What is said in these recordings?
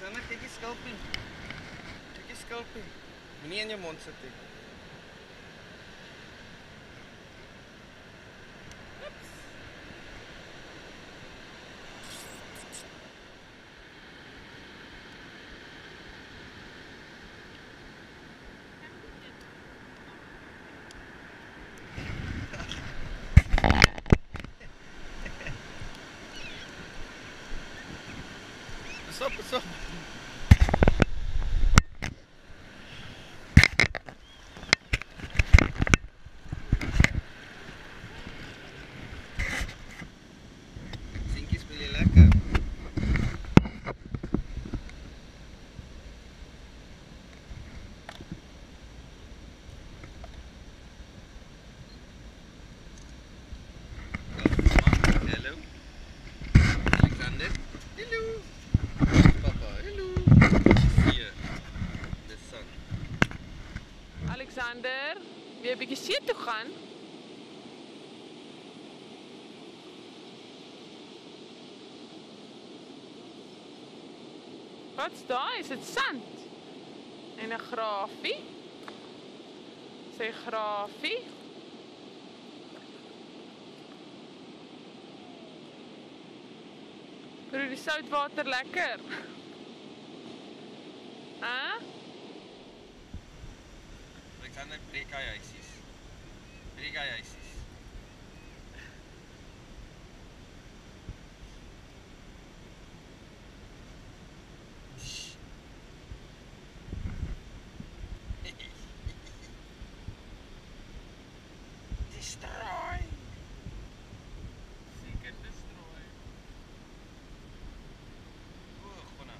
Alexander, kyk die skulpie. Kyk die skulpie. Moenie in jou mond sit nie. Pas op. Seentjie, speel jy lekker? Hallo. Alexander. Hallo. Alexander, wil jy 'n bietjie see toe gaan? Wat's daai? Is dit sand? En 'n grafie? Sê grafie. Proe die soutwater lekker. Hæ? Alexander, breek hy huisies. Breek hy huisies. Destroy. Seker destroy. Gonna.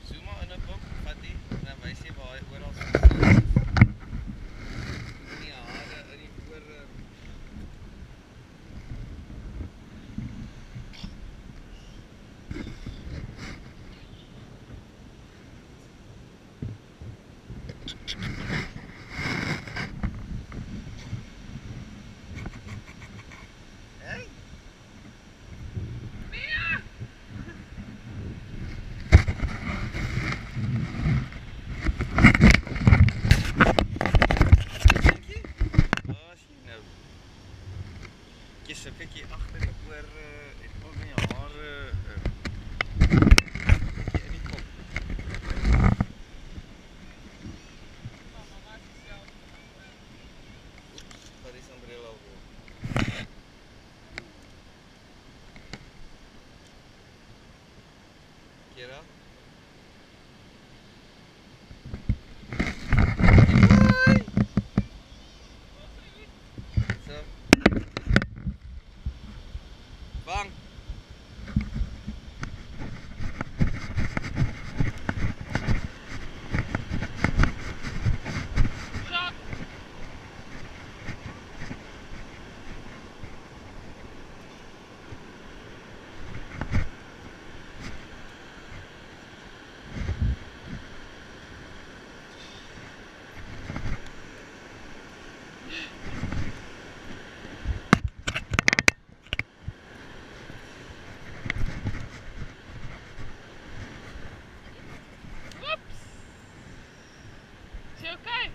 Zoom maar in 'n boek, vat die, dan wys jy waar hy oral staan. In die hare, in die ore. Hey! So kyk jy agter die ore en op my hare. Kyk jy in die kop. Mama, maak jouself. Oeps, wat is umbrella al vol. Kira? Bang! Shot! Okay.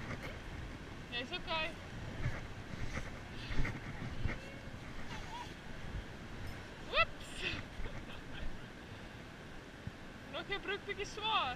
Jy's okay. Oeps. Nog 'n broek bietjie swaar.